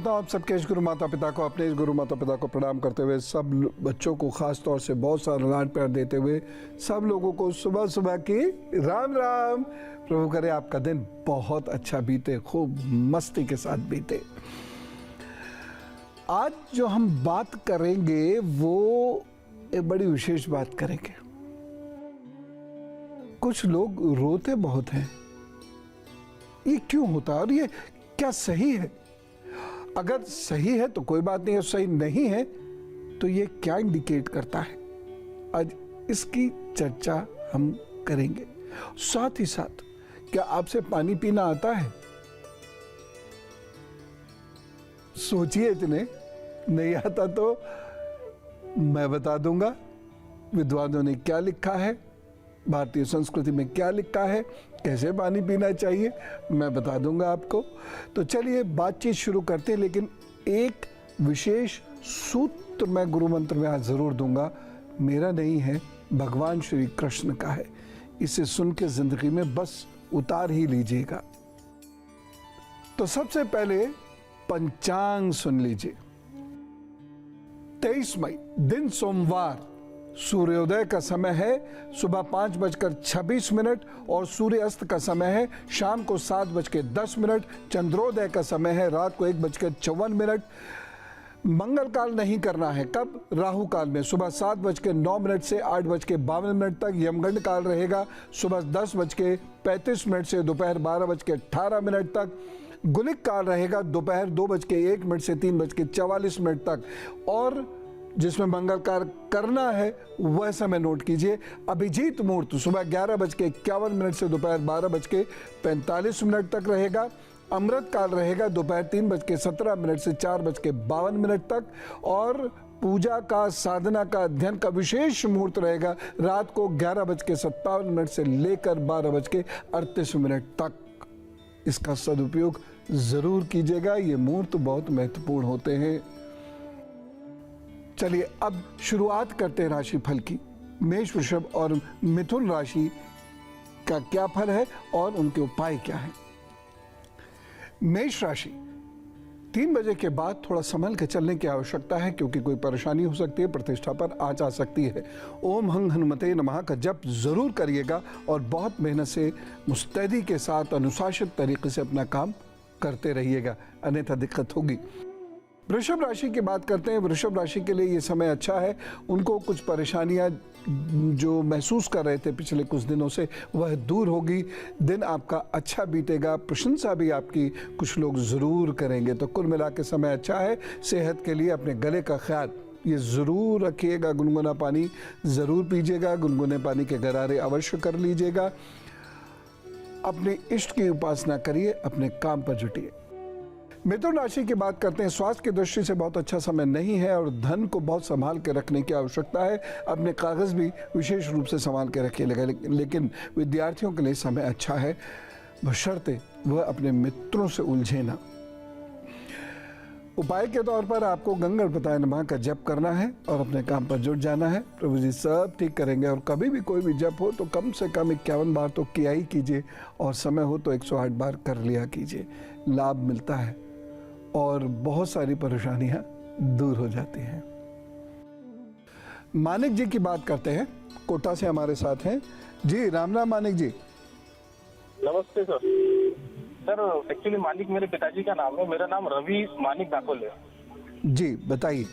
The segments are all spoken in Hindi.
आप सबके इस गुरु माता पिता को, अपने इस गुरु माता पिता को प्रणाम करते हुए, सब बच्चों को खास तौर से बहुत सारा लाड प्यार देते हुए, सब लोगों को सुबह सुबह की राम राम। प्रभु करे आपका दिन बहुत अच्छा बीते, खूब मस्ती के साथ बीते। आज जो हम बात करेंगे वो एक बड़ी विशेष बात करेंगे। कुछ लोग रोते बहुत हैं, ये क्यों होता है और ये क्या सही है? अगर सही है तो कोई बात नहीं है, सही नहीं है तो ये क्या इंडिकेट करता है, आज इसकी चर्चा हम करेंगे। साथ ही साथ क्या आपसे पानी पीना आता है? सोचिए, इतने नहीं आता तो मैं बता दूंगा विद्वानों ने क्या लिखा है, भारतीय संस्कृति में क्या लिखा है, कैसे पानी पीना चाहिए, मैं बता दूंगा आपको। तो चलिए बातचीत शुरू करते हैं, लेकिन एक विशेष सूत्र मैं गुरु मंत्र में आज जरूर दूंगा। मेरा नहीं है, भगवान श्री कृष्ण का है। इसे सुन के जिंदगी में बस उतार ही लीजिएगा। तो सबसे पहले पंचांग सुन लीजिए। 23 मई दिन सोमवार, सूर्योदय का समय है सुबह 5:26 और सूर्यास्त का समय है शाम को 7:10। चंद्रोदय का समय है रात को 1:54। मंगल काल नहीं करना है। कब? राहु काल में सुबह 7:09 से 8:52 तक। यमगंड काल रहेगा सुबह 10:35 से दोपहर 12:18 तक। गुलिक काल रहेगा दोपहर 2:01 से 3:44 तक। और जिसमें मंगल कार्य करना है वह समय नोट कीजिए। अभिजीत मुहूर्त सुबह 11:51 से दोपहर 12:45 तक रहेगा। अमृत काल रहेगा दोपहर 3:17 से 4:52 तक। और पूजा का, साधना का, अध्ययन का विशेष मुहूर्त रहेगा रात को 11:57 से लेकर 12:38 तक। इसका सदुपयोग जरूर कीजिएगा, ये मुहूर्त बहुत महत्वपूर्ण होते हैं। चलिए अब शुरुआत करते हैं राशिफल की। मेष, वृषभ और मिथुन राशि का क्या फल है और उनके उपाय क्या हैं। मेष राशि, 3 बजे के बाद थोड़ा संभल के चलने की आवश्यकता है, क्योंकि कोई परेशानी हो सकती है, प्रतिष्ठा पर आंच आ सकती है। ओम हंग हनुमते नमः का जप जरूर करिएगा और बहुत मेहनत से, मुस्तैदी के साथ, अनुशासित तरीके से अपना काम करते रहिएगा, अन्यथा दिक्कत होगी। वृषभ राशि की बात करते हैं। वृषभ राशि के लिए ये समय अच्छा है। उनको कुछ परेशानियां जो महसूस कर रहे थे पिछले कुछ दिनों से, वह दूर होगी। दिन आपका अच्छा बीतेगा, प्रशंसा भी आपकी कुछ लोग ज़रूर करेंगे। तो कुल मिला के समय अच्छा है। सेहत के लिए अपने गले का ख्याल ये ज़रूर रखिएगा। गुनगुना पानी ज़रूर पीजिएगा, गुनगुने पानी के गरारे अवश्य कर लीजिएगा। अपने इष्ट की उपासना करिए, अपने काम पर जुटिए। मिथुन राशि की बात करते हैं। स्वास्थ्य की दृष्टि से बहुत अच्छा समय नहीं है और धन को बहुत संभाल के रखने की आवश्यकता है। अपने कागज भी विशेष रूप से संभाल के रखिएगा। लेकिन विद्यार्थियों के लिए समय अच्छा है, बशर्ते वह अपने मित्रों से उलझे ना। उपाय के तौर पर आपको गंगणपताय नमः का जप करना है और अपने काम पर जुट जाना है। प्रभु जी सब ठीक करेंगे। और कभी भी कोई भी जप हो तो कम से कम 51 बार तो किया ही कीजिए, और समय हो तो 108 बार कर लिया कीजिए। लाभ मिलता है और बहुत सारी परेशानियां दूर हो जाती हैं। मानिक जी की बात करते हैं, कोटा से हमारे साथ हैं जी। राम राम मानिक जी। नमस्ते सर। सर एक्चुअली मानिक मेरे पिताजी का नाम है, मेरा नाम रवि मानिक दाकोल है जी। बताइए।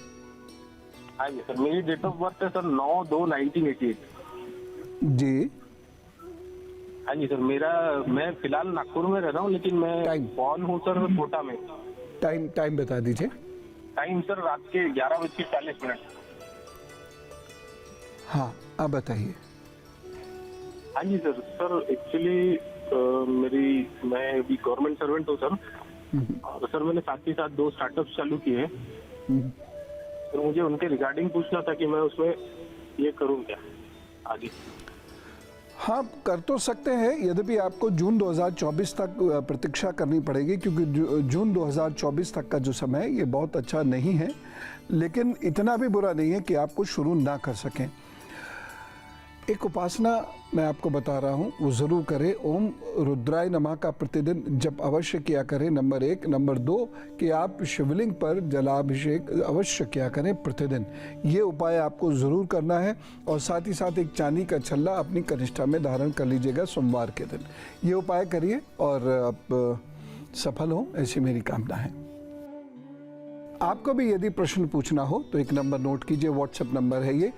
हाँ जी सर, मेरी डेट ऑफ बर्थ है सर 9/2/1988 जी। हाँ जी सर। मैं फिलहाल नागपुर में रह रहा हूँ, लेकिन मैं बॉर्न हूँ सर कोटा में। टाइम बता दीजिए। टाइम सर रात के 11:40। हाँ, आप बताइए। हाँ जी सर। सर एक्चुअली मैं अभी गवर्नमेंट सर्वेंट हूँ सर। और सर मैंने साथ ही साथ 2 स्टार्टअप्स चालू किए हैं। तो मुझे उनके रिगार्डिंग पूछना था कि मैं उसमें ये करूँ क्या आगे। हाँ, कर तो सकते हैं, यद्यपि आपको जून 2024 तक प्रतीक्षा करनी पड़ेगी, क्योंकि जून 2024 तक का जो समय है ये बहुत अच्छा नहीं है, लेकिन इतना भी बुरा नहीं है कि आपको शुरू ना कर सकें। एक उपासना मैं आपको बता रहा हूँ, वो ज़रूर करें। ओम रुद्राय नमः का प्रतिदिन जप अवश्य किया करें, नंबर 1। नंबर 2 कि आप शिवलिंग पर जलाभिषेक अवश्य किया करें प्रतिदिन। ये उपाय आपको ज़रूर करना है। और साथ ही साथ एक चांदी का छल्ला अपनी कनिष्ठा में धारण कर लीजिएगा सोमवार के दिन। ये उपाय करिए और आप सफल हो, ऐसी मेरी कामना है। आपको भी यदि प्रश्न पूछना हो तो एक नंबर नोट कीजिए, व्हाट्सएप नंबर है ये।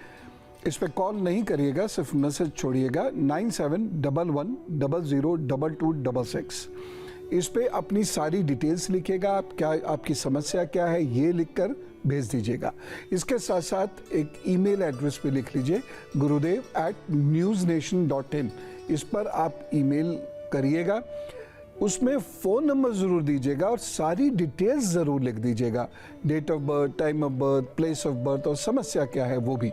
इस पे कॉल नहीं करिएगा, सिर्फ मैसेज छोड़िएगा 9711002266। इस पे अपनी सारी डिटेल्स लिखिएगा, आप क्या, आपकी समस्या क्या है, ये लिखकर भेज दीजिएगा। इसके साथ साथ एक ईमेल एड्रेस पे लिख लीजिए gurudev@newsnation.in। इस पर आप ईमेल करिएगा, उसमें फ़ोन नंबर ज़रूर दीजिएगा और सारी डिटेल्स ज़रूर लिख दीजिएगा, date of birth, time of birth, place of birth और समस्या क्या है वो भी।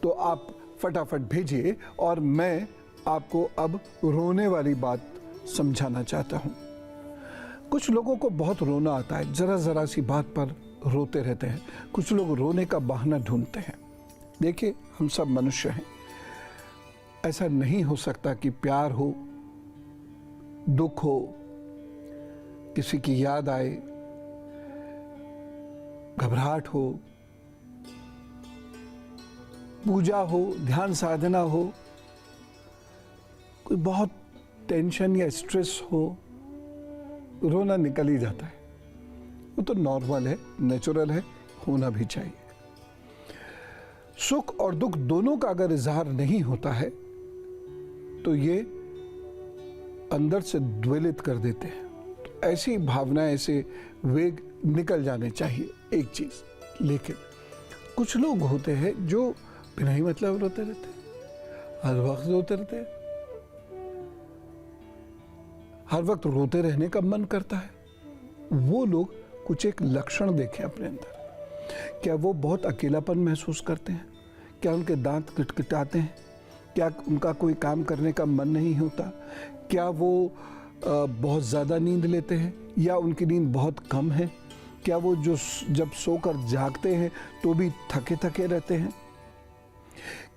तो आप फटाफट भेजिए। और मैं आपको अब रोने वाली बात समझाना चाहता हूँ। कुछ लोगों को बहुत रोना आता है, ज़रा ज़रा सी बात पर रोते रहते हैं। कुछ लोग रोने का बहाना ढूंढते हैं। देखिए, हम सब मनुष्य हैं। ऐसा नहीं हो सकता कि प्यार हो, दुख हो, किसी की याद आए, घबराहट हो, पूजा हो, ध्यान साधना हो, कोई बहुत टेंशन या स्ट्रेस हो, रोना निकल ही जाता है। वो तो नॉर्मल है, नेचुरल है, होना भी चाहिए। सुख और दुख दोनों का अगर इजहार नहीं होता है तो ये अंदर से द्वेलित कर देते हैं। तो ऐसी भावना, ऐसे वेग निकल जाने चाहिए, एक चीज। लेकिन कुछ लोग होते हैं जो बिना ही मतलब रोते रहते हैं, हर वक्त रोते रहते हैं, हर वक्त रोते रहने का मन करता है। वो लोग कुछ एक लक्षण देखें अपने अंदर। क्या वो बहुत अकेलापन महसूस करते हैं? क्या उनके दांत किटकिटाते हैं? क्या उनका कोई काम करने का मन नहीं होता? क्या वो बहुत ज़्यादा नींद लेते हैं या उनकी नींद बहुत कम है? क्या वो जब सोकर जागते हैं तो भी थके थके रहते हैं?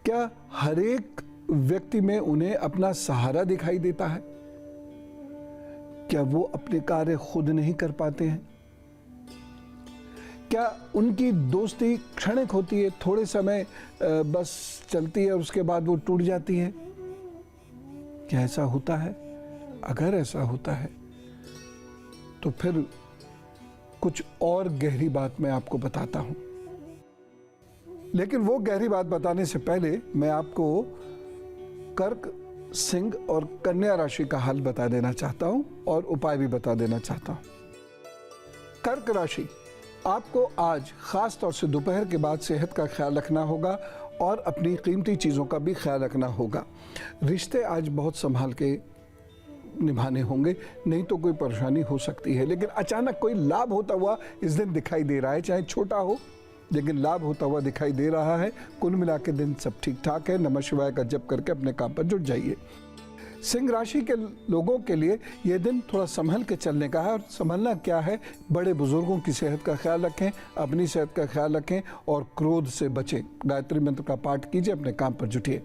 क्या हर एक व्यक्ति में उन्हें अपना सहारा दिखाई देता है? क्या वो अपने कार्य खुद नहीं कर पाते हैं? क्या उनकी दोस्ती क्षणिक होती है, थोड़े समय बस चलती है और उसके बाद वो टूट जाती है? क्या ऐसा होता है? अगर ऐसा होता है तो फिर कुछ और गहरी बात मैं आपको बताता हूं। लेकिन वो गहरी बात बताने से पहले मैं आपको कर्क, सिंह और कन्या राशि का हाल बता देना चाहता हूं और उपाय भी बता देना चाहता हूं। कर्क राशि, आपको आज खास तौर से दोपहर के बाद सेहत का ख्याल रखना होगा और अपनी कीमती चीज़ों का भी ख्याल रखना होगा। रिश्ते आज बहुत संभाल के निभाने होंगे, नहीं तो कोई परेशानी हो सकती है। लेकिन अचानक कोई लाभ होता हुआ इस दिन दिखाई दे रहा है, चाहे छोटा हो लेकिन लाभ होता हुआ दिखाई दे रहा है। कुल मिला के दिन सब ठीक ठाक है। नमः शिवाय का जप करके अपने काम पर जुट जाइए। सिंह राशि के लोगों के लिए यह दिन थोड़ा संभल के चलने का है। और संभलना क्या है? बड़े बुजुर्गों की सेहत का ख्याल रखें, अपनी सेहत का ख्याल रखें और क्रोध से बचें। गायत्री मंत्र का पाठ कीजिए, अपने काम पर जुटिए।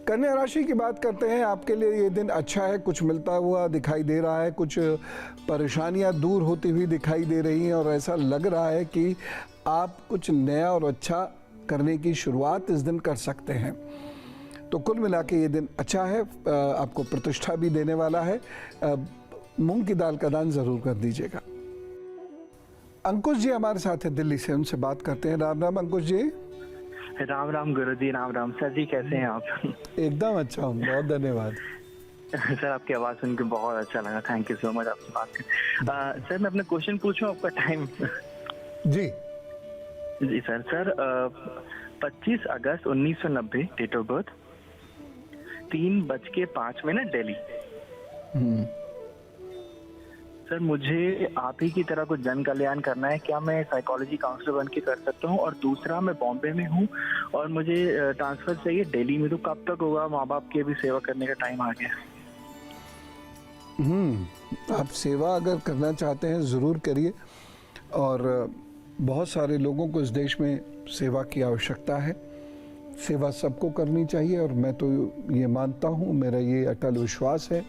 कन्या राशि की बात करते हैं। आपके लिए ये दिन अच्छा है, कुछ मिलता हुआ दिखाई दे रहा है, कुछ परेशानियां दूर होती हुई दिखाई दे रही हैं और ऐसा लग रहा है कि आप कुछ नया और अच्छा करने की शुरुआत इस दिन कर सकते हैं। तो कुल मिला के ये दिन अच्छा है, आपको प्रतिष्ठा भी देने वाला है। मूंग की दाल का दान जरूर कर दीजिएगा। अंकुश जी हमारे साथ है दिल्ली से, उनसे बात करते हैं। राम राम अंकुश जी। राम राम गुरु जी, राम राम। सर जी कैसे हैं आप? एकदम अच्छा हूँ, बहुत धन्यवाद। सर आपकी आवाज़ सुन के बहुत अच्छा लगा, थैंक यू सो मच आपसे बात कर। सर मैं अपना क्वेश्चन पूछूं, आपका टाइम? जी जी सर। 25 अगस्त 1990 date of birth, 3:05 Delhi. Sir मुझे आप ही की तरह कुछ जन कल्याण करना है। क्या मैं साइकोलॉजी काउंसलर बन के कर सकता हूँ? और दूसरा, मैं बॉम्बे में हूँ और मुझे ट्रांसफर चाहिए दिल्ली में। तो कब तक होगा? माँ बाप की भी सेवा करने का टाइम आ गया। आप सेवा अगर करना चाहते हैं ज़रूर करिए। और बहुत सारे लोगों को इस देश में सेवा की आवश्यकता है। सेवा सबको करनी चाहिए और मैं तो ये मानता हूँ, मेरा ये अटल विश्वास है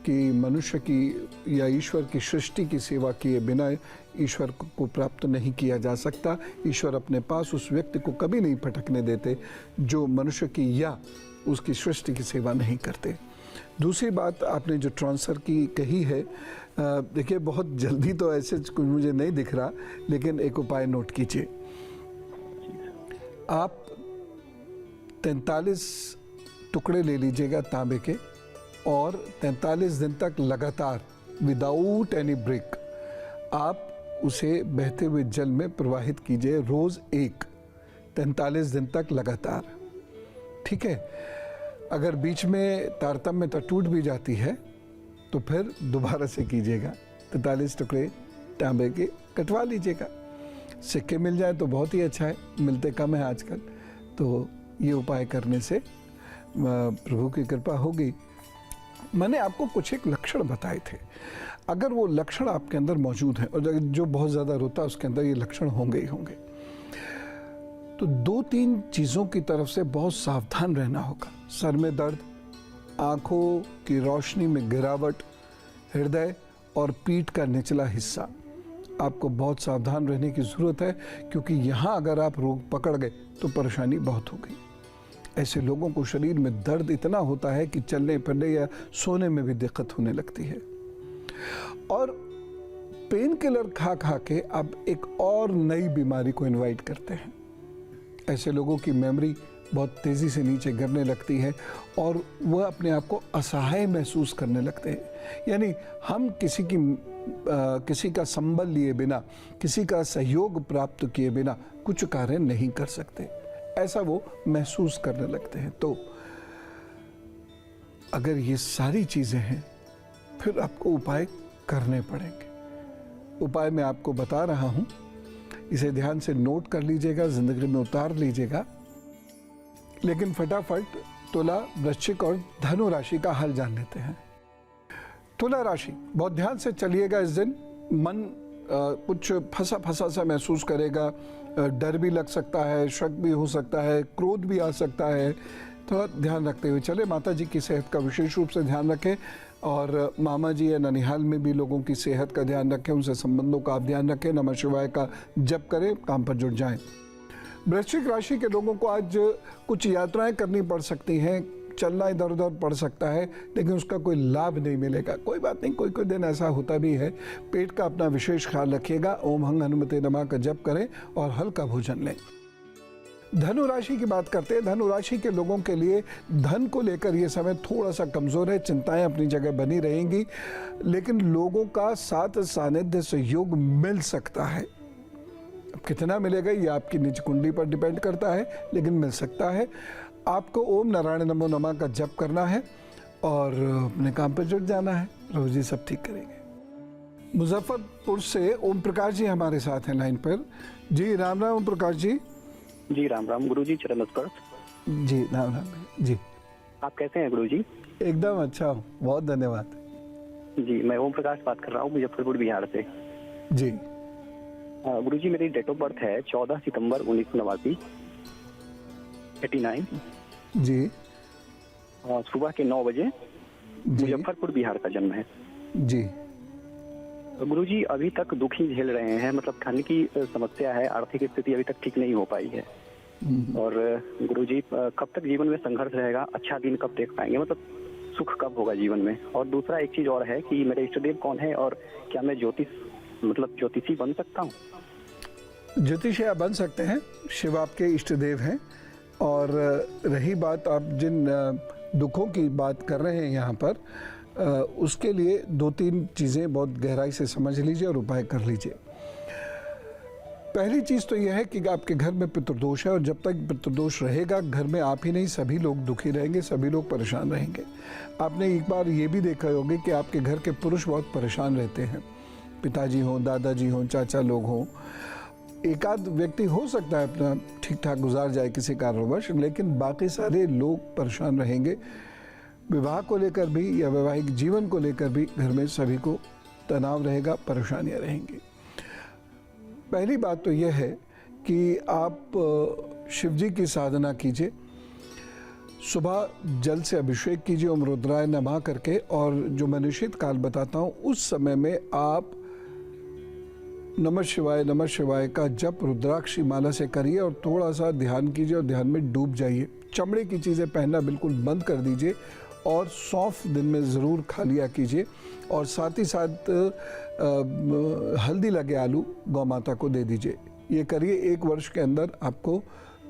कि मनुष्य की या ईश्वर की सृष्टि की सेवा किए बिना ईश्वर को प्राप्त नहीं किया जा सकता। ईश्वर अपने पास उस व्यक्ति को कभी नहीं भटकने देते जो मनुष्य की या उसकी सृष्टि की सेवा नहीं करते। दूसरी बात आपने जो ट्रांसफ़र की कही है, देखिए बहुत जल्दी तो ऐसे कुछ मुझे नहीं दिख रहा, लेकिन एक उपाय नोट कीजिए। आप 43 टुकड़े ले लीजिएगा तांबे के और 43 दिन तक लगातार विदाउट एनी ब्रेक आप उसे बहते हुए जल में प्रवाहित कीजिए, रोज़ 43 दिन तक लगातार। ठीक है, अगर बीच में तारतम्यता टूट भी जाती है तो फिर दोबारा से कीजिएगा। 43 टुकड़े तांबे के कटवा लीजिएगा। सिक्के मिल जाए तो बहुत ही अच्छा है, मिलते कम है आजकल। तो ये उपाय करने से प्रभु की कृपा होगी। मैंने आपको कुछ एक लक्षण बताए थे, अगर वो लक्षण आपके अंदर मौजूद हैं, और जो बहुत ज़्यादा रोता है उसके अंदर ये लक्षण होंगे ही होंगे, तो 2-3 चीज़ों की तरफ से बहुत सावधान रहना होगा। सर में दर्द, आँखों की रोशनी में गिरावट, हृदय और पीठ का निचला हिस्सा, आपको बहुत सावधान रहने की ज़रूरत है, क्योंकि यहाँ अगर आप रोग पकड़ गए तो परेशानी बहुत होगी। ऐसे लोगों को शरीर में दर्द इतना होता है कि चलने फिरने या सोने में भी दिक्कत होने लगती है। और पेन किलर खा खा के अब एक और नई बीमारी को इनवाइट करते हैं। ऐसे लोगों की मेमोरी बहुत तेज़ी से नीचे गिरने लगती है और वह अपने आप को असहाय महसूस करने लगते हैं। यानी हम किसी का संबल लिए बिना, किसी का सहयोग प्राप्त किए बिना कुछ कार्य नहीं कर सकते, ऐसा वो महसूस करने लगते हैं। तो अगर ये सारी चीज़ें हैं फिर आपको उपाय करने पड़ेंगे। उपाय मैं आपको बता रहा हूँ, इसे ध्यान से नोट कर लीजिएगा, जिंदगी में उतार लीजिएगा। लेकिन फटाफट तुला, वृश्चिक और धनु राशि का हाल जान लेते हैं। तुला राशि, बहुत ध्यान से चलिएगा। इस दिन मन कुछ फंसा फंसा सा महसूस करेगा, डर भी लग सकता है, शक भी हो सकता है, क्रोध भी आ सकता है। तो ध्यान रखते हुए चले। माता जी की सेहत का विशेष रूप से ध्यान रखें और मामा जी या ननिहाल में भी लोगों की सेहत का ध्यान रखें, उनसे संबंधों का आप ध्यान रखें। नमः शिवाय का जप करें, काम पर जुट जाएं। वृश्चिक राशि के लोगों को आज कुछ यात्राएं करनी पड़ सकती हैं, चलना इधर उधर पड़ सकता है, लेकिन उसका कोई लाभ नहीं मिलेगा। कोई बात नहीं, कोई कोई दिन ऐसा होता भी है। पेट का अपना विशेष ख्याल रखिएगा। ओम हंग हनुमते नमः का जप करें और हल्का भोजन लें। धनु राशि की बात करते हैं। धनु राशि के लोगों के लिए धन को लेकर ये समय थोड़ा सा कमज़ोर है। चिंताएं अपनी जगह बनी रहेंगी, लेकिन लोगों का साथ सानिध्य सहयोग मिल सकता है। अब कितना मिलेगा ये आपकी निज कुंडली पर डिपेंड करता है, लेकिन मिल सकता है। आपको ओम नारायण नमो नमः का जप करना है और अपने काम पर जुट जाना है। रोज जी सब ठीक करेंगे। मुजफ्फरपुर से ओम प्रकाश जी हमारे साथ हैं लाइन पर। जी राम राम ओम प्रकाश जी। जी राम राम गुरु जी, चरण स्पर्श। जी राम राम जी। आप कैसे हैं गुरु जी? एकदम अच्छा हूँ, बहुत धन्यवाद। जी मैं ओम प्रकाश बात कर रहा हूँ मुजफ्फरपुर बिहार से। जी गुरु जी, मेरी डेट ऑफ बर्थ है 14 सितंबर 1989। 89 जी। सुबह के 9 बजे मुजफ्फरपुर बिहार का जन्म है जी। गुरु जी, अभी तक दुख ही झेल रहे हैं। मतलब खाने की समस्या है, आर्थिक स्थिति अभी तक ठीक नहीं हो पाई है। और गुरु जी, कब तक जीवन में संघर्ष रहेगा? अच्छा दिन कब देख पाएंगे? मतलब सुख कब होगा जीवन में? और दूसरा एक चीज और है कि मेरे इष्ट देव कौन है और क्या मैं ज्योतिषी बन सकता हूँ? ज्योतिषी आप बन सकते हैं, शिव आपके इष्ट देव हैं। और रही बात आप जिन दुखों की बात कर रहे हैं यहाँ पर, उसके लिए 2-3 चीज़ें बहुत गहराई से समझ लीजिए और उपाय कर लीजिए। पहली चीज़ तो यह है कि आपके घर में पितृदोष है और जब तक पितृदोष रहेगा घर में आप ही नहीं सभी लोग दुखी रहेंगे, सभी लोग परेशान रहेंगे। आपने एक बार ये भी देखा होगा कि आपके घर के पुरुष बहुत परेशान रहते हैं, पिताजी हों, दादाजी हों, चाचा लोग हों। एक आध व्यक्ति हो सकता है अपना ठीक ठाक गुजार जाए किसी कारणवश, लेकिन बाकी सारे लोग परेशान रहेंगे। विवाह को लेकर भी या वैवाहिक जीवन को लेकर भी घर में सभी को तनाव रहेगा, परेशानियां रहेंगी। पहली बात तो यह है कि आप शिव जी की साधना कीजिए। सुबह जल से अभिषेक कीजिए ओम रुद्राय नमः करके, और जो मैं निश्चित काल बताता हूँ उस समय में आप नमः शिवाय का जप रुद्राक्षी माला से करिए और थोड़ा सा ध्यान कीजिए और ध्यान में डूब जाइए। चमड़े की चीज़ें पहनना बिल्कुल बंद कर दीजिए और सौंफ दिन में ज़रूर खा लिया कीजिए, और साथ ही साथ हल्दी लगे आलू गौ माता को दे दीजिए। ये करिए, 1 वर्ष के अंदर आपको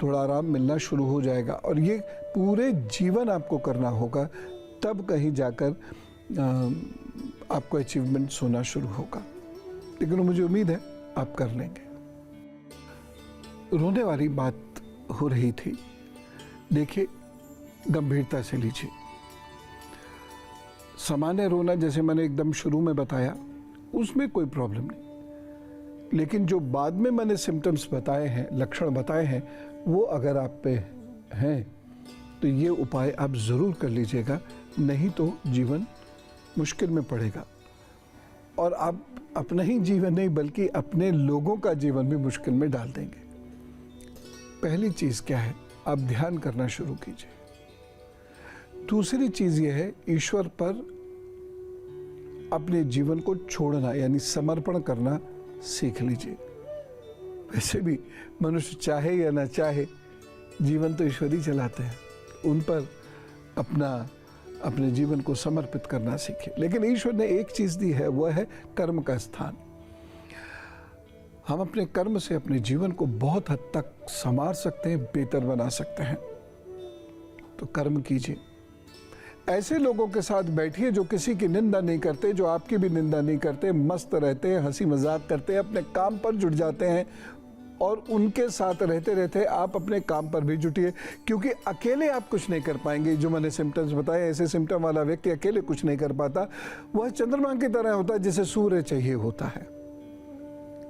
थोड़ा आराम मिलना शुरू हो जाएगा, और ये पूरे जीवन आपको करना होगा, तब कहीं जाकर आपको अचीवमेंट्स होना शुरू होगा। लेकिन मुझे उम्मीद है आप कर लेंगे। रोने वाली बात हो रही थी, देखिए गंभीरता से लीजिए। सामान्य रोना जैसे मैंने एकदम शुरू में बताया उसमें कोई प्रॉब्लम नहीं, लेकिन जो बाद में मैंने सिम्टम्स बताए हैं, लक्षण बताए हैं, वो अगर आप पे हैं तो ये उपाय आप ज़रूर कर लीजिएगा, नहीं तो जीवन मुश्किल में पड़ेगा, और आप अपना ही जीवन नहीं बल्कि अपने लोगों का जीवन भी मुश्किल में डाल देंगे। पहली चीज़ क्या है, आप ध्यान करना शुरू कीजिए। दूसरी चीज़ ये है, ईश्वर पर अपने जीवन को छोड़ना यानी समर्पण करना सीख लीजिए। वैसे भी मनुष्य चाहे या ना चाहे जीवन तो ईश्वर ही चलाते हैं, उन पर अपने जीवन को समर्पित करना सीखे। लेकिन ईश्वर ने एक चीज़ दी है, वह है कर्म का स्थान। हम अपने कर्म से अपने जीवन को बहुत हद तक संवार सकते हैं, बेहतर बना सकते हैं। तो कर्म कीजिए, ऐसे लोगों के साथ बैठिए जो किसी की निंदा नहीं करते, जो आपकी भी निंदा नहीं करते, मस्त रहते हैं, हंसी मजाक करते हैं, अपने काम पर जुट जाते हैं, और उनके साथ रहते रहते आप अपने काम पर भी जुटिए, क्योंकि अकेले आप कुछ नहीं कर पाएंगे। जो मैंने सिम्टम्स बताए, ऐसे सिम्टम वाला व्यक्ति अकेले कुछ नहीं कर पाता, वह चंद्रमा की तरह होता है जिसे सूर्य चाहिए होता है।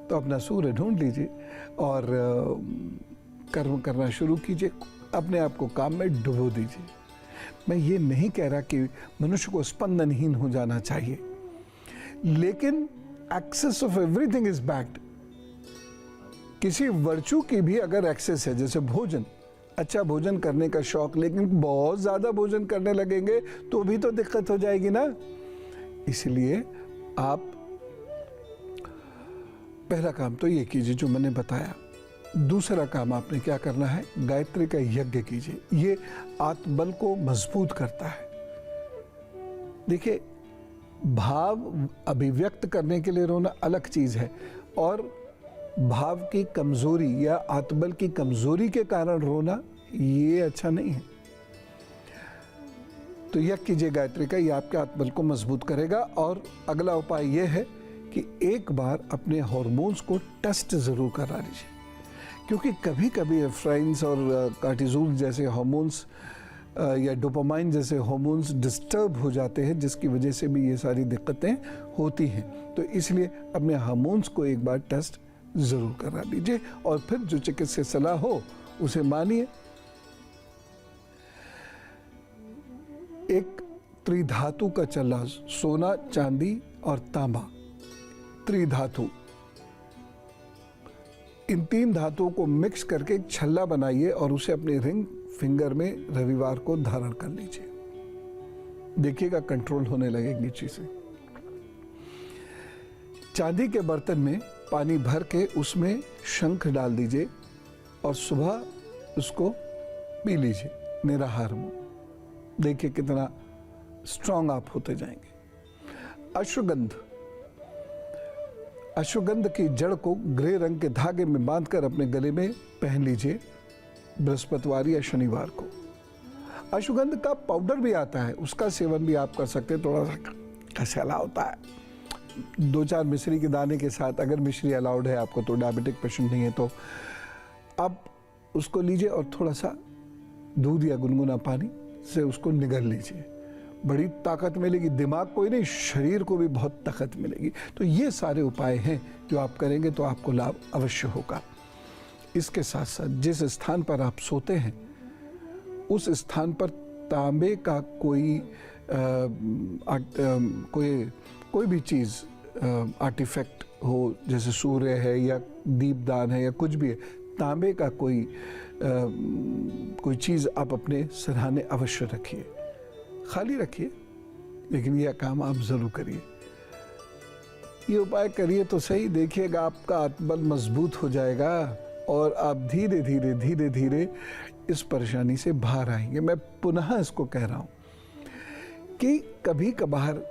तो अपना सूर्य ढूंढ लीजिए और कर्म करना शुरू कीजिए, अपने आप को काम में डुबो दीजिए। मैं ये नहीं कह रहा कि मनुष्य को स्पंदनहीन हो जाना चाहिए, लेकिन excess of everything is bad. किसी वर्चू की भी अगर एक्सेस है, जैसे भोजन, अच्छा भोजन करने का शौक, लेकिन बहुत ज्यादा भोजन करने लगेंगे तो भी तो दिक्कत हो जाएगी ना। इसलिए आप पहला काम तो ये कीजिए जो मैंने बताया। दूसरा काम आपने क्या करना है, गायत्री का यज्ञ कीजिए। ये आत्मबल को मजबूत करता है। देखिए, भाव अभिव्यक्त करने के लिए रोना अलग चीज है, और भाव की कमजोरी या आत्मबल की कमजोरी के कारण रोना ये अच्छा नहीं है। तो यज्ञ कीजिए गायत्री का, ये आपके आत्मबल को मजबूत करेगा। और अगला उपाय ये है कि एक बार अपने हार्मोन्स को टेस्ट जरूर करा लीजिए, क्योंकि कभी कभी एफ्राइन्स और कार्टिसोल जैसे हार्मोन्स या डोपामाइन जैसे हार्मोन्स डिस्टर्ब हो जाते हैं, जिसकी वजह से भी ये सारी दिक्कतें होती हैं। तो इसलिए अपने हार्मोन्स को एक बार टेस्ट जरूर करा लीजिए, और फिर जो चिकित्सक सलाह हो उसे मानिए। एक त्रिधातु का चला, सोना, चांदी और तांबा, त्रिधातु, इन 3 धातुओं को मिक्स करके एक छल्ला बनाइए और उसे अपने रिंग फिंगर में रविवार को धारण कर लीजिए। देखिएगा कंट्रोल होने लगेगी चीजें। चांदी के बर्तन में पानी भर के उसमें शंख डाल दीजिए और सुबह उसको पी लीजिए निराहार में। देखिए कितना स्ट्रांग आप होते जाएंगे। अश्वगंध, अश्वगंध की जड़ को ग्रे रंग के धागे में बांधकर अपने गले में पहन लीजिए बृहस्पतिवार या शनिवार को। अश्वगंध का पाउडर भी आता है, उसका सेवन भी आप कर सकते हैं। थोड़ा सा कसैला होता है, 2-4 मिश्री के दाने के साथ, अगर मिश्री अलाउड है आपको, तो डायबिटिक पेशेंट नहीं है तो आप उसको लीजिए और थोड़ा सा दूध या गुनगुना पानी से उसको निगल लीजिए। बड़ी ताकत मिलेगी, दिमाग को ही नहीं शरीर को भी बहुत ताकत मिलेगी। तो ये सारे उपाय हैं जो आप करेंगे तो आपको लाभ अवश्य होगा। इसके साथ साथ जिस स्थान पर आप सोते हैं उस स्थान पर तांबे का कोई भी चीज़ आर्टिफैक्ट हो, जैसे सूर्य है या दीपदान है या कुछ भी है, तांबे का कोई चीज़ आप अपने सिरहाने अवश्य रखिए, खाली रखिए, लेकिन यह काम आप ज़रूर करिए। ये उपाय करिए तो सही, देखिएगा आपका आत्मबल मजबूत हो जाएगा और आप धीरे धीरे इस परेशानी से बाहर आएंगे। मैं पुनः इसको कह रहा हूँ कि कभी कभार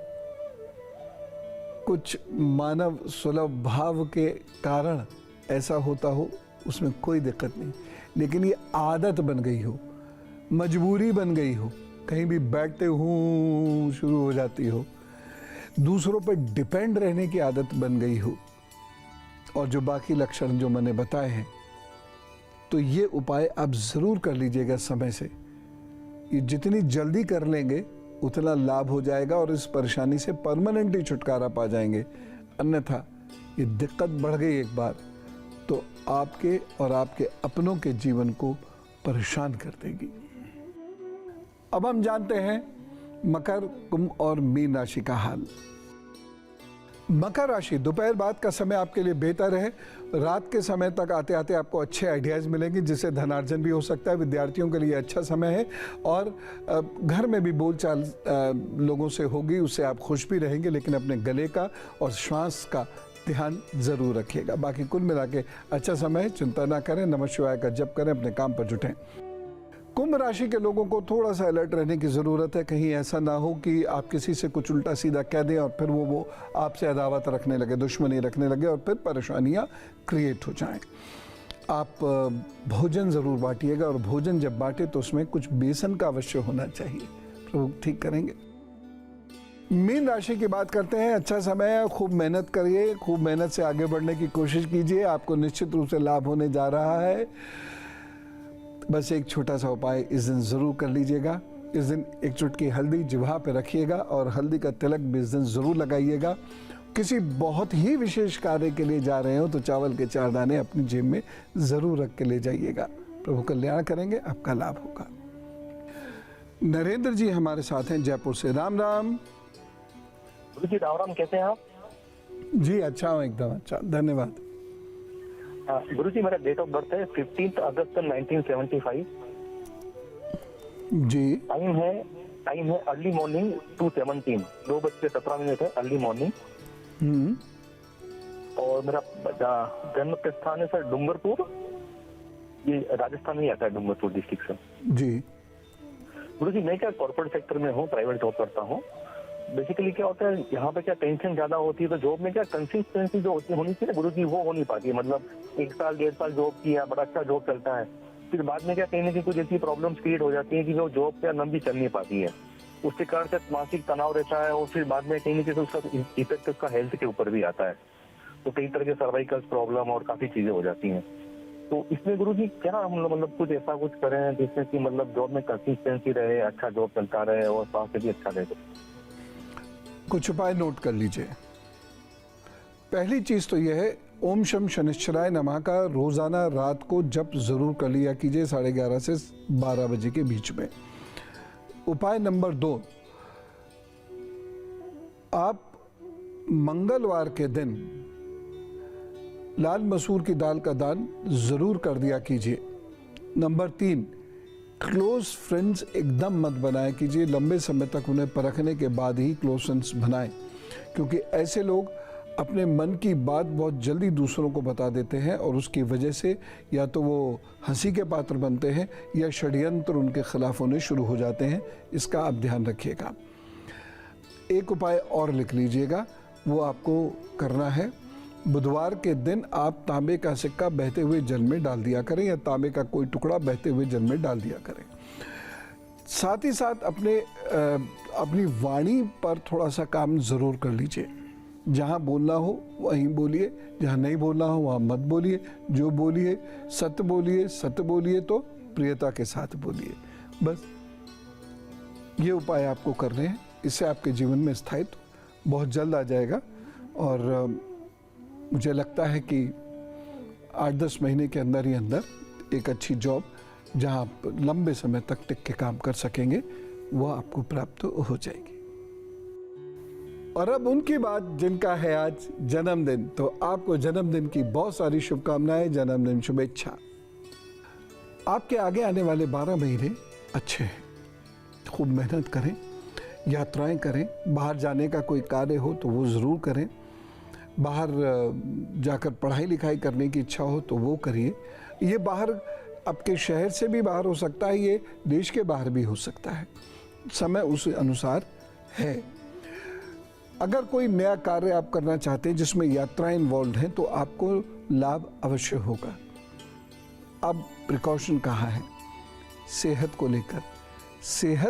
कुछ मानव सुलभ भाव के कारण ऐसा होता हो, उसमें कोई दिक्कत नहीं, लेकिन ये आदत बन गई हो, मजबूरी बन गई हो, कहीं भी बैठते हूँ शुरू हो जाती हो, दूसरों पर डिपेंड रहने की आदत बन गई हो, और जो बाकी लक्षण जो मैंने बताए हैं, तो ये उपाय आप ज़रूर कर लीजिएगा समय से। ये जितनी जल्दी कर लेंगे उतना लाभ हो जाएगा और इस परेशानी से परमानेंटली छुटकारा पा जाएंगे। अन्यथा ये दिक्कत बढ़ गई एक बार तो आपके और आपके अपनों के जीवन को परेशान कर देगी। अब हम जानते हैं मकर, कुंभ और मीन राशि का हाल। मकर राशि, दोपहर बाद का समय आपके लिए बेहतर है। रात के समय तक आते आते आपको अच्छे आइडियाज़ मिलेंगे जिससे धनार्जन भी हो सकता है। विद्यार्थियों के लिए अच्छा समय है और घर में भी बोलचाल लोगों से होगी, उससे आप खुश भी रहेंगे, लेकिन अपने गले का और श्वास का ध्यान ज़रूर रखिएगा। बाकी कुल मिला के अच्छा समय है, चिंता ना करें, नमः शिवाय का जप करें, अपने काम पर जुटें। कुंभ राशि के लोगों को थोड़ा सा अलर्ट रहने की ज़रूरत है। कहीं ऐसा ना हो कि आप किसी से कुछ उल्टा सीधा कह दें और फिर वो आपसे अदावत रखने लगे, दुश्मनी रखने लगे और फिर परेशानियां क्रिएट हो जाएं। आप भोजन ज़रूर बांटिएगा और भोजन जब बांटे तो उसमें कुछ बेसन का अवश्य होना चाहिए, प्रभु ठीक करेंगे। मीन राशि की बात करते हैं। अच्छा समय है, खूब मेहनत करिए, खूब मेहनत से आगे बढ़ने की कोशिश कीजिए, आपको निश्चित रूप से लाभ होने जा रहा है। बस एक छोटा सा उपाय इस दिन ज़रूर कर लीजिएगा। इस दिन एक चुटकी हल्दी जिह्वा पे रखिएगा और हल्दी का तिलक भी इस दिन ज़रूर लगाइएगा। किसी बहुत ही विशेष कार्य के लिए जा रहे हो तो चावल के 4 दाने अपनी जेब में ज़रूर रख के ले जाइएगा। प्रभु कल्याण करेंगे, आपका लाभ होगा। नरेंद्र जी हमारे साथ हैं जयपुर से। राम राम। जी राम राम, कैसे हैं आप? जी अच्छा हूँ, एकदम अच्छा, धन्यवाद। गुरु जी, मेरा डेट ऑफ बर्थ है 15 अगस्त 1975। जी। टाइम है अर्ली मॉर्निंग 2:17, 2:17 है अर्ली मॉर्निंग। और मेरा जन्म का स्थान है सर डूंगरपुर, ये राजस्थान में ही आता है, डूंगरपुर डिस्ट्रिक्ट से। जी गुरु जी, मैं क्या कॉर्पोरेट सेक्टर में हूँ, प्राइवेट जॉब करता हूँ। बेसिकली क्या होता है यहाँ पे, क्या टेंशन ज्यादा होती है तो जॉब में क्या कंसिस्टेंसी जो होनी चाहिए गुरु जी वो हो नहीं पाती है। मतलब 1 साल 1.5 साल जॉब किया, बड़ा अच्छा जॉब चलता है, फिर बाद में क्या कहीं ना कहीं कुछ ऐसी प्रॉब्लम्स क्रिएट हो जाती है कि वो जॉब क्या लंबी चल नहीं पाती है। उसके कारण से मानसिक तनाव रहता है और फिर बाद में कहीं ना कहीं उसका इफेक्ट उसका हेल्थ के ऊपर भी आता है। तो कई तरह के सर्वाइकल प्रॉब्लम और काफी चीजें हो जाती हैं। तो इसमें गुरु जी क्या हम लोग मतलब कुछ ऐसा कुछ करें जिससे कि मतलब जॉब में कंसिस्टेंसी रहे, अच्छा जॉब चलता रहे और स्वास्थ्य भी अच्छा रहे? कुछ उपाय नोट कर लीजिए। पहली चीज तो यह है, ओम शम शनिश्चराय नमः का रोजाना रात को जप जरूर कर लिया कीजिए 11:30 से 12 बजे के बीच में। उपाय नंबर 2, आप मंगलवार के दिन लाल मसूर की दाल का दान जरूर कर दिया कीजिए। नंबर 3, क्लोज फ्रेंड्स एकदम मत बनाया कीजिए, लंबे समय तक उन्हें परखने के बाद ही क्लोज फ्रेंड्स बनाएं, क्योंकि ऐसे लोग अपने मन की बात बहुत जल्दी दूसरों को बता देते हैं और उसकी वजह से या तो वो हंसी के पात्र बनते हैं या षड्यंत्र उनके खिलाफ होने शुरू हो जाते हैं। इसका आप ध्यान रखिएगा। एक उपाय और लिख लीजिएगा, वो आपको करना है, बुधवार के दिन आप तांबे का सिक्का बहते हुए जल में डाल दिया करें या तांबे का कोई टुकड़ा बहते हुए जल में डाल दिया करें। साथ ही साथ अपनी वाणी पर थोड़ा सा काम जरूर कर लीजिए। जहाँ बोलना हो वहीं बोलिए, जहाँ नहीं बोलना हो वहाँ मत बोलिए। जो बोलिए सत्य बोलिए तो प्रियता के साथ बोलिए। बस ये उपाय आपको करने हैं, इससे आपके जीवन में स्थायित्व बहुत जल्द आ जाएगा और मुझे लगता है कि 8-10 महीने के अंदर ही अंदर एक अच्छी जॉब जहां आप लंबे समय तक टिक के काम कर सकेंगे वो आपको प्राप्त हो जाएगी। और अब उनकी बात जिनका है आज जन्मदिन, तो आपको जन्मदिन की बहुत सारी शुभकामनाएं, जन्मदिन शुभेच्छा। आपके आगे आने वाले 12 महीने अच्छे हैं। खूब मेहनत करें, यात्राएं करें, बाहर जाने का कोई कार्य हो तो वो ज़रूर करें, बाहर जाकर पढ़ाई लिखाई करने की इच्छा हो तो वो करिए। ये बाहर आपके शहर से भी बाहर हो सकता है, ये देश के बाहर भी हो सकता है, समय उस अनुसार है। अगर कोई नया कार्य आप करना चाहते हैं जिसमें यात्राएं इन्वॉल्व हैं तो आपको लाभ अवश्य होगा। अब प्रिकॉशन कहाँ है? सेहत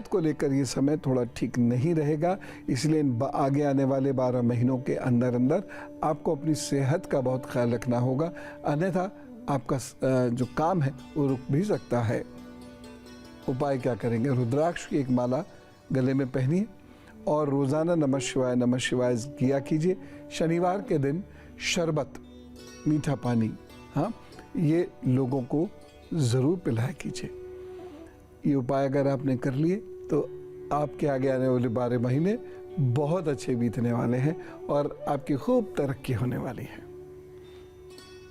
को लेकर ये समय थोड़ा ठीक नहीं रहेगा, इसलिए आगे आने वाले 12 महीनों के अंदर अंदर आपको अपनी सेहत का बहुत ख्याल रखना होगा, अन्यथा आपका जो काम है वो रुक भी सकता है। उपाय क्या करेंगे? रुद्राक्ष की एक माला गले में पहनिए और रोज़ाना नमः शिवाय किया कीजिए। शनिवार के दिन शरबत, मीठा पानी, हाँ, ये लोगों को ज़रूर पिलाया कीजिए। ये उपाय अगर आपने कर लिए तो आपके आगे आने वाले 12 महीने बहुत अच्छे बीतने वाले हैं और आपकी खूब तरक्की होने वाली है।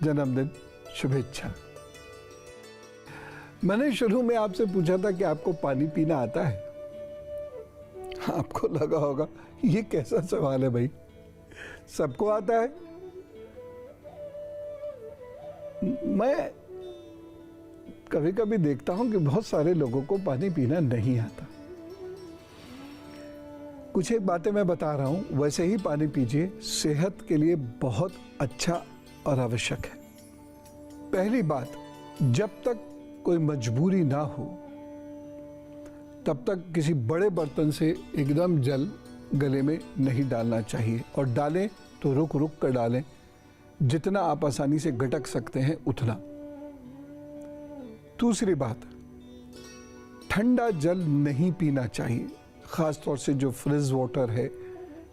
जन्मदिन शुभेच्छा। मैंने शुरू में आपसे पूछा था कि आपको पानी पीना आता है। आपको लगा होगा ये कैसा सवाल है भाई, सबको आता है। मैं कभी कभी देखता हूं कि बहुत सारे लोगों को पानी पीना नहीं आता। कुछ एक बातें मैं बता रहा हूं, वैसे ही पानी पीजिए, सेहत के लिए बहुत अच्छा और आवश्यक है। पहली बात, जब तक कोई मजबूरी ना हो तब तक किसी बड़े बर्तन से एकदम जल गले में नहीं डालना चाहिए, और डालें तो रुक रुक कर डालें, जितना आप आसानी से गटक सकते हैं उतना। दूसरी बात, ठंडा जल नहीं पीना चाहिए, ख़ास तौर से जो फ्रिज वाटर है,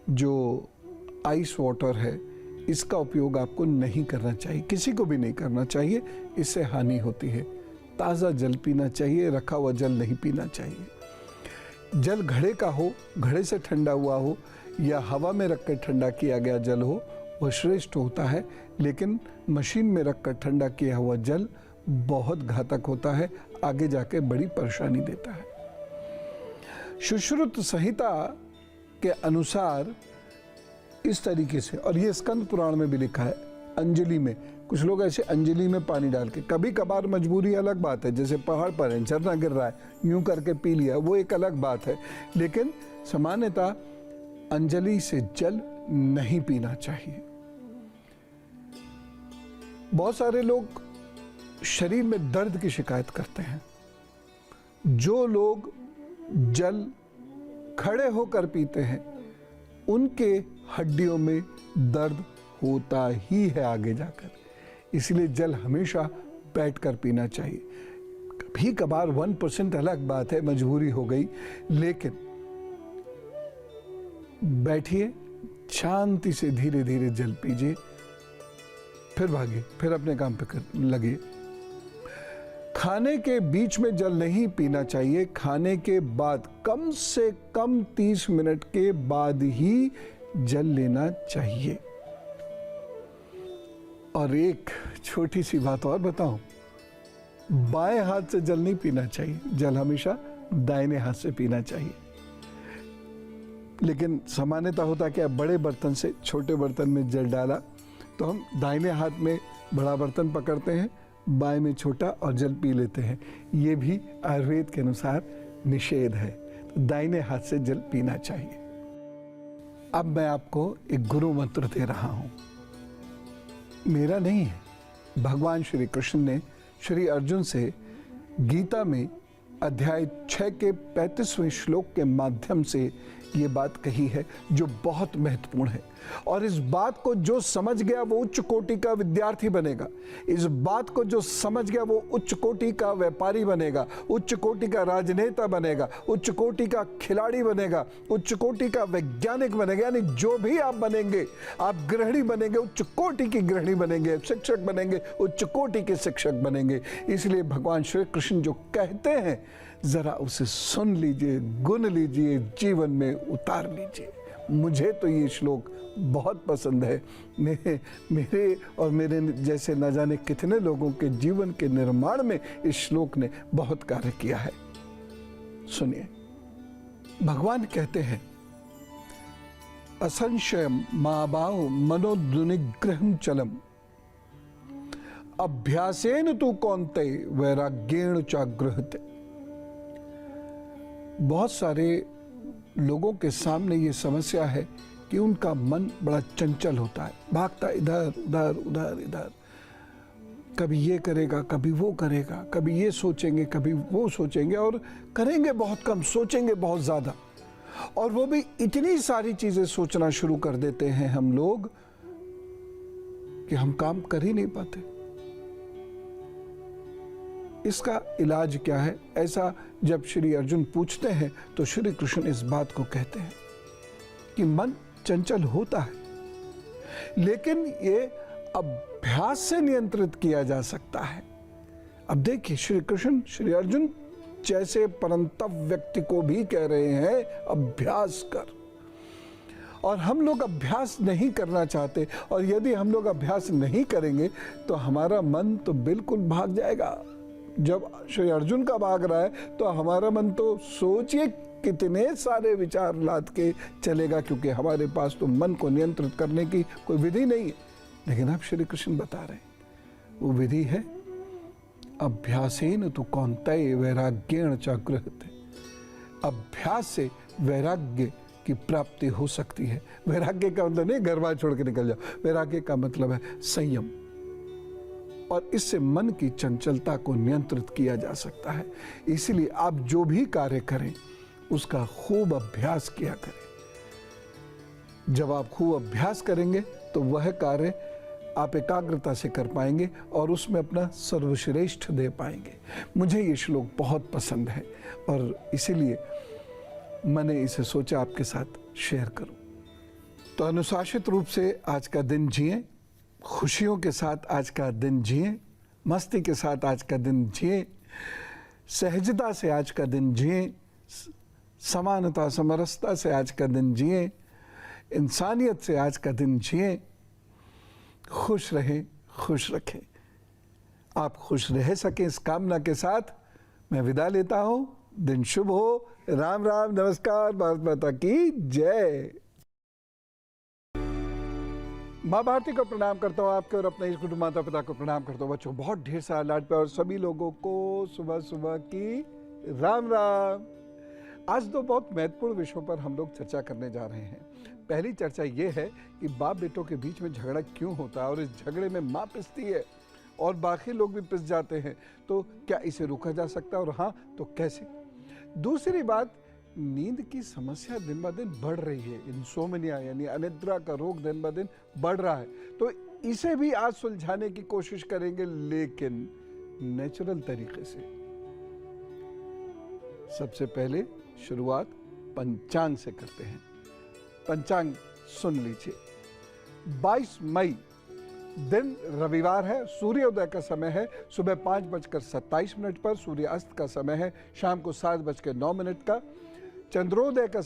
जो आइस वाटर है, इसका उपयोग आपको नहीं करना चाहिए, किसी को भी नहीं करना चाहिए, इससे हानि होती है। ताज़ा जल पीना चाहिए, रखा हुआ जल नहीं पीना चाहिए। जल घड़े का हो, घड़े से ठंडा हुआ हो, या हवा में रखकर ठंडा किया गया जल हो, वह श्रेष्ठ होता है, लेकिन मशीन में रखकर ठंडा किया हुआ जल बहुत घातक होता है, आगे जाके बड़ी परेशानी देता है। सुश्रुत संहिता के अनुसार इस तरीके से, और ये स्कंद पुराण में भी लिखा है, अंजलि में, कुछ लोग ऐसे अंजलि में पानी डाल के, कभी कभार मजबूरी अलग बात है, जैसे पहाड़ पर है, झरना गिर रहा है, यूं करके पी लिया, वो एक अलग बात है, लेकिन सामान्यतः अंजलि से जल नहीं पीना चाहिए। बहुत सारे लोग शरीर में दर्द की शिकायत करते हैं। जो लोग जल खड़े होकर पीते हैं उनके हड्डियों में दर्द होता ही है आगे जाकर, इसलिए जल हमेशा बैठकर पीना चाहिए। कभी कभार 1% अलग बात है, मजबूरी हो गई, लेकिन बैठिए, शांति से धीरे धीरे जल पीजिए, फिर भागिए, फिर अपने काम पे लगिए। खाने के बीच में जल नहीं पीना चाहिए, खाने के बाद कम से कम 30 मिनट के बाद ही जल लेना चाहिए। और एक छोटी सी बात और बताऊं, बाएं हाथ से जल नहीं पीना चाहिए, जल हमेशा दाहिने हाथ से पीना चाहिए। लेकिन सामान्यता होता कि बड़े बर्तन से छोटे बर्तन में जल डाला तो हम दाहिने हाथ में बड़ा बर्तन पकड़ते हैं, बाएं में छोटा, और जल पी लेते हैं। ये भी आयुर्वेद के अनुसार निषेध है, तो दाहिने हाथ से जल पीना चाहिए। अब मैं आपको एक गुरु मंत्र दे रहा हूं, मेरा नहीं है, भगवान श्री कृष्ण ने श्री अर्जुन से गीता में अध्याय 6 के 35वें श्लोक के माध्यम से ये बात कही है, जो बहुत महत्वपूर्ण है। और इस बात को जो समझ गया वो उच्च कोटि का विद्यार्थी बनेगा, इस बात को जो समझ गया वो उच्च कोटि का व्यापारी बनेगा, उच्च कोटि का राजनेता बनेगा, उच्च कोटि का खिलाड़ी बनेगा, उच्च कोटि का वैज्ञानिक बनेगा। यानी जो भी आप बनेंगे, आप गृहिणी बनेंगे, उच्च कोटि की गृहिणी बनेंगे, शिक्षक बनेंगे, उच्च कोटि के शिक्षक बनेंगे। इसलिए भगवान श्री कृष्ण जो कहते हैं, जरा उसे सुन लीजिए, गुन लीजिए, जीवन में उतार लीजिए। मुझे तो ये श्लोक बहुत पसंद है। मेरे और मेरे जैसे न जाने कितने लोगों के जीवन के निर्माण में इस श्लोक ने बहुत कार्य किया है। सुनिए, भगवान कहते हैं, असंशयम माभाव मनोदुनिग्रहम चलम अभ्यासेन तु कौन्तेय वैराग्येण चागृह्यते। बहुत सारे लोगों के सामने ये समस्या है कि उनका मन बड़ा चंचल होता है, भागता इधर उधर उधर इधर, कभी ये करेगा कभी वो करेगा, कभी ये सोचेंगे कभी वो सोचेंगे, और करेंगे बहुत कम, सोचेंगे बहुत ज़्यादा। और वो भी इतनी सारी चीज़ें सोचना शुरू कर देते हैं हम लोग कि हम काम कर ही नहीं पाते। इसका इलाज क्या है? ऐसा जब श्री अर्जुन पूछते हैं तो श्री कृष्ण इस बात को कहते हैं कि मन चंचल होता है, लेकिन ये अभ्यास से नियंत्रित किया जा सकता है। अब देखिए, श्री कृष्ण श्री अर्जुन जैसे परंतप व्यक्ति को भी कह रहे हैं अभ्यास कर, और हम लोग अभ्यास नहीं करना चाहते। और यदि हम लोग अभ्यास नहीं करेंगे तो हमारा मन तो बिल्कुल भाग जाएगा। जब श्री अर्जुन का भाग रहा है तो हमारा मन तो सोचिए कितने सारे विचार लाद के चलेगा, क्योंकि हमारे पास तो मन को नियंत्रित करने की कोई विधि नहीं है। लेकिन अब श्री कृष्ण बता रहे हैं वो विधि है अभ्यासेन तु कौन्तेय वैराग्येण चागृह्यते। अभ्यास से वैराग्य की प्राप्ति हो सकती है। वैराग्य का मतलब नहीं घर बार छोड़ के निकल जाओ, वैराग्य का मतलब है संयम, और इससे मन की चंचलता को नियंत्रित किया जा सकता है। इसलिए आप जो भी कार्य करें उसका खूब अभ्यास किया करें। जब आप खूब अभ्यास करेंगे तो वह कार्य आप एकाग्रता से कर पाएंगे और उसमें अपना सर्वश्रेष्ठ दे पाएंगे। मुझे ये श्लोक बहुत पसंद है और इसीलिए मैंने इसे सोचा आपके साथ शेयर करूं। तो अनुशासित रूप से आज का दिन जिएं, खुशियों के साथ आज का दिन जिएं, मस्ती के साथ आज का दिन जिएं, सहजता से आज का दिन जिएं, समानता समरसता से आज का दिन जिएं, इंसानियत से आज का दिन जिएं। खुश रहें, खुश रखें। आप खुश रह सकें इस कामना के साथ मैं विदा लेता हूं। दिन शुभ हो। राम राम, नमस्कार, भारत माता की जय। माँ भारती को प्रणाम करता हूँ आपके और अपने इस गुरु माता पिता को प्रणाम करता हूँ। बच्चों बहुत ढेर सारा लाड प्यार और सभी लोगों को सुबह सुबह की राम राम। आज दो बहुत महत्वपूर्ण विषयों पर हम लोग चर्चा करने जा रहे हैं। पहली चर्चा ये है कि बाप बेटों के बीच में झगड़ा क्यों होता है और इस झगड़े में माँ पिसती है और बाकी लोग भी पिस जाते हैं, तो क्या इसे रोका जा सकता है और हाँ तो कैसे। दूसरी बात, नींद की समस्या दिन ब दिन बढ़ रही है। इंसोम्निया यानी अनिद्रा का रोग दिन ब दिन बढ़ रहा है, तो इसे भी आज सुलझाने की कोशिश करेंगे, लेकिन नेचुरल तरीके से। सबसे पहले शुरुआत पंचांग से करते हैं। पंचांग सुन लीजिए। 22 मई दिन रविवार है। सूर्योदय का समय है सुबह 5:27 पर। सूर्यास्त का समय है शाम को 7:09 का। चंद्रोदय का